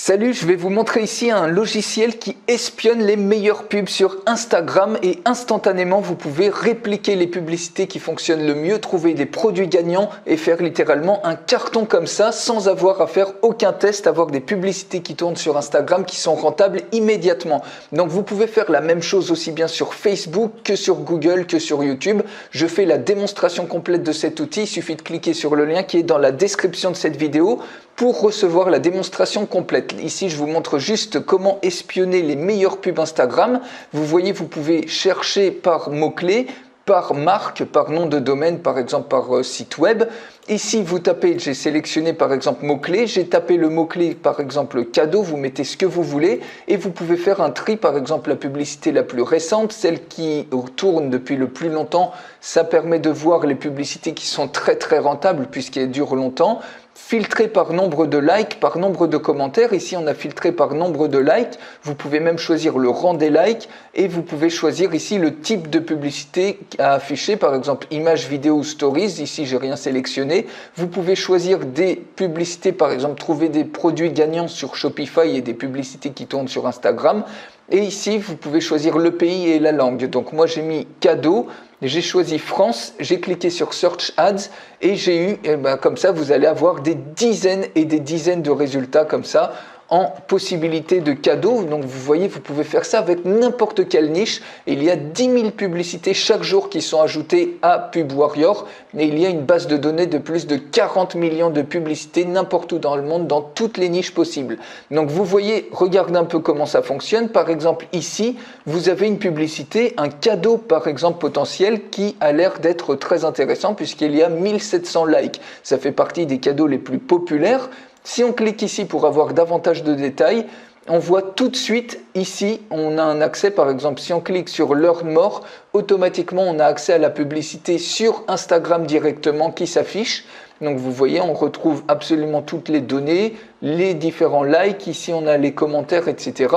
Salut, je vais vous montrer ici un logiciel qui espionne les meilleures pubs sur Instagram et instantanément vous pouvez répliquer les publicités qui fonctionnent le mieux, trouver des produits gagnants et faire littéralement un carton comme ça sans avoir à faire aucun test, avoir des publicités qui tournent sur Instagram qui sont rentables immédiatement. Donc vous pouvez faire la même chose aussi bien sur Facebook que sur Google que sur YouTube. Je fais la démonstration complète de cet outil, il suffit de cliquer sur le lien qui est dans la description de cette vidéo pour recevoir la démonstration complète. Ici, je vous montre juste comment espionner les meilleures pubs Instagram. Vous voyez, vous pouvez chercher par mots-clés, par marque, par nom de domaine, par exemple par site web. Ici, vous tapez, j'ai sélectionné par exemple mot-clé, j'ai tapé le mot-clé par exemple cadeau, vous mettez ce que vous voulez et vous pouvez faire un tri, par exemple la publicité la plus récente, celle qui tourne depuis le plus longtemps, ça permet de voir les publicités qui sont très rentables puisqu'elles durent longtemps. Filtrer par nombre de likes, par nombre de commentaires. Ici, on a filtré par nombre de likes. Vous pouvez même choisir le rang des likes et vous pouvez choisir ici le type de publicité à afficher, par exemple image, vidéo ou stories. Ici, j'ai rien sélectionné. Vous pouvez choisir des publicités, par exemple trouver des produits gagnants sur Shopify et des publicités qui tournent sur Instagram. Et ici, vous pouvez choisir le pays et la langue. Donc moi, j'ai mis cadeau. J'ai choisi France, j'ai cliqué sur Search Ads et j'ai eu, comme ça, vous allez avoir des dizaines et des dizaines de résultats comme ça en possibilité de cadeaux. Donc vous voyez, vous pouvez faire ça avec n'importe quelle niche. Il y a 10 000 publicités chaque jour qui sont ajoutées à Pub Warrior. Et il y a une base de données de plus de 40 millions de publicités n'importe où dans le monde, dans toutes les niches possibles. Donc vous voyez, regardez un peu comment ça fonctionne. Par exemple ici, vous avez une publicité, un cadeau par exemple potentiel qui a l'air d'être très intéressant puisqu'il y a 1700 likes. Ça fait partie des cadeaux les plus populaires. Si on clique ici pour avoir davantage de détails, on voit tout de suite ici, on a un accès, par exemple, si on clique sur Learn More, automatiquement on a accès à la publicité sur Instagram directement qui s'affiche. Donc vous voyez, on retrouve absolument toutes les données, les différents likes, ici on a les commentaires, etc.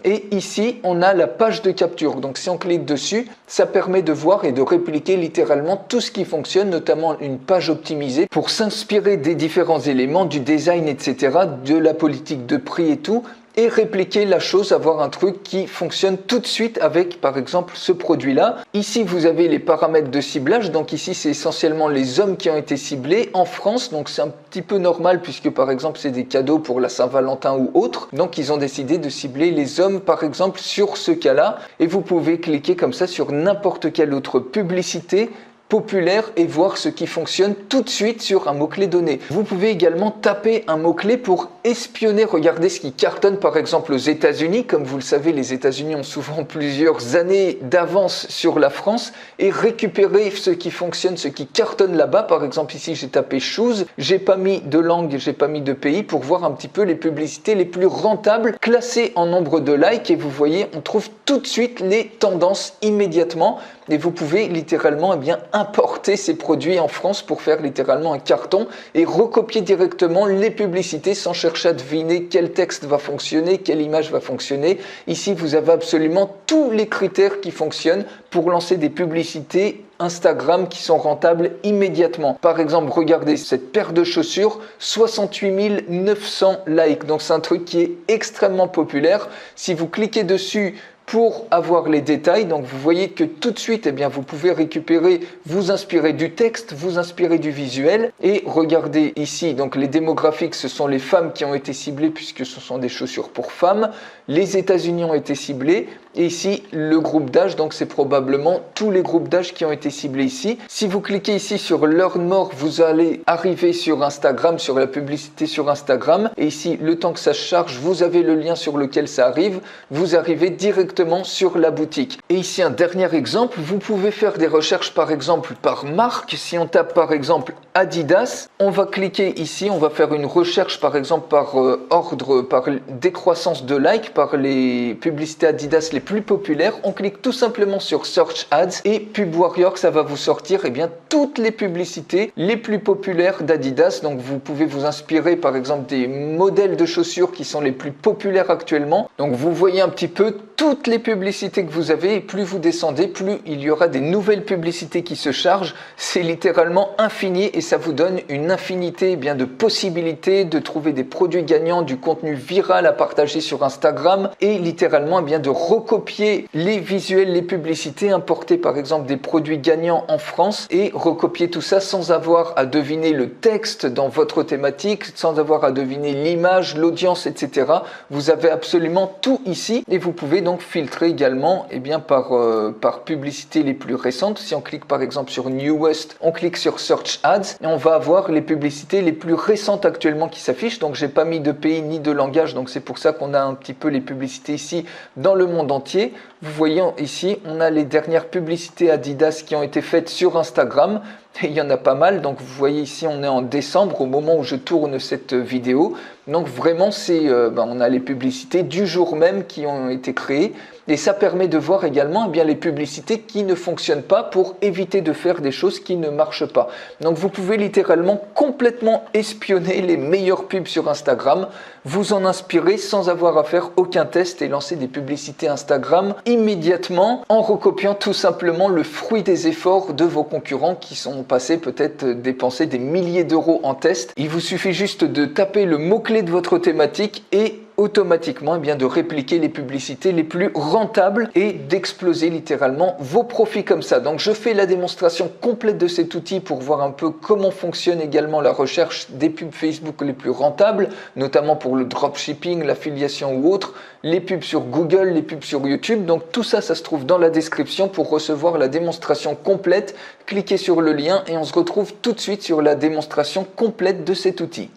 Et ici, on a la page de capture. Donc si on clique dessus, ça permet de voir et de répliquer littéralement tout ce qui fonctionne, notamment une page optimisée pour s'inspirer des différents éléments, du design, etc., de la politique de prix et tout, et répliquer la chose, avoir un truc qui fonctionne tout de suite avec, par exemple, ce produit-là. Ici, vous avez les paramètres de ciblage. Donc ici, c'est essentiellement les hommes qui ont été ciblés en France. Donc c'est un petit peu normal puisque, par exemple, c'est des cadeaux pour la Saint-Valentin ou autre. Donc ils ont décidé de cibler les hommes, par exemple, sur ce cas-là. Et vous pouvez cliquer comme ça sur n'importe quelle autre publicité populaire et voir ce qui fonctionne tout de suite sur un mot-clé donné. Vous pouvez également taper un mot-clé pour espionner, regarder ce qui cartonne par exemple aux États-Unis. Comme vous le savez, les États-Unis ont souvent plusieurs années d'avance sur la France et récupérer ce qui fonctionne, ce qui cartonne là-bas. Par exemple, ici, j'ai tapé shoes, j'ai pas mis de langue, j'ai pas mis de pays pour voir un petit peu les publicités les plus rentables classées en nombre de likes et vous voyez, on trouve tout de suite les tendances immédiatement et vous pouvez littéralement importer ces produits en France pour faire littéralement un carton et recopier directement les publicités sans chercher à deviner quel texte va fonctionner, quelle image va fonctionner. Ici, vous avez absolument tous les critères qui fonctionnent pour lancer des publicités Instagram qui sont rentables immédiatement. Par exemple, regardez cette paire de chaussures, 68 900 likes. Donc c'est un truc qui est extrêmement populaire. Si vous cliquez dessus pour avoir les détails, donc vous voyez que tout de suite, vous pouvez récupérer, vous inspirer du texte, vous inspirer du visuel et regardez ici, donc les démographiques, ce sont les femmes qui ont été ciblées puisque ce sont des chaussures pour femmes. Les États-Unis ont été ciblés et ici, le groupe d'âge, donc c'est probablement tous les groupes d'âge qui ont été ciblés ici. Si vous cliquez ici sur Learn More, vous allez arriver sur Instagram, sur la publicité sur Instagram et ici, le temps que ça se charge, vous avez le lien sur lequel ça arrive, vous arrivez directement sur la boutique. Et ici un dernier exemple, vous pouvez faire des recherches par exemple par marque. Si on tape par exemple Adidas, on va cliquer ici, on va faire une recherche par exemple par ordre, par décroissance de likes, par les publicités Adidas les plus populaires. On clique tout simplement sur Search Ads et Pub Warrior, ça va vous sortir toutes les publicités les plus populaires d'Adidas. Donc vous pouvez vous inspirer par exemple des modèles de chaussures qui sont les plus populaires actuellement. Donc vous voyez un petit peu toutes les publicités que vous avez et plus vous descendez, plus il y aura des nouvelles publicités qui se chargent. C'est littéralement infini et ça vous donne une infinité de possibilités de trouver des produits gagnants, du contenu viral à partager sur Instagram et littéralement de recopier les visuels, les publicités, importer par exemple des produits gagnants en France et recopier tout ça sans avoir à deviner le texte dans votre thématique, sans avoir à deviner l'image, l'audience, etc. Vous avez absolument tout ici et vous pouvez donc filtrer également par publicité les plus récentes. Si on clique par exemple sur Newest, on clique sur Search Ads et on va avoir les publicités les plus récentes actuellement qui s'affichent. Donc j'ai pas mis de pays ni de langage, donc c'est pour ça qu'on a un petit peu les publicités ici dans le monde entier. Vous voyez ici, on a les dernières publicités Adidas qui ont été faites sur Instagram. Et il y en a pas mal, donc vous voyez ici on est en décembre au moment où je tourne cette vidéo. Donc vraiment on a les publicités du jour même qui ont été créées et ça permet de voir également les publicités qui ne fonctionnent pas pour éviter de faire des choses qui ne marchent pas. Donc vous pouvez littéralement complètement espionner les meilleures pubs sur Instagram, vous en inspirer sans avoir à faire aucun test et lancer des publicités Instagram immédiatement en recopiant tout simplement le fruit des efforts de vos concurrents qui sont passés peut-être dépenser des milliers d'euros en test. Il vous suffit juste de taper le mot-clé de votre thématique et automatiquement de répliquer les publicités les plus rentables et d'exploser littéralement vos profits comme ça. Donc je fais la démonstration complète de cet outil pour voir un peu comment fonctionne également la recherche des pubs Facebook les plus rentables, notamment pour le dropshipping, l'affiliation ou autre, les pubs sur Google, les pubs sur YouTube. Donc tout ça, ça se trouve dans la description pour recevoir la démonstration complète. Cliquez sur le lien et on se retrouve tout de suite sur la démonstration complète de cet outil.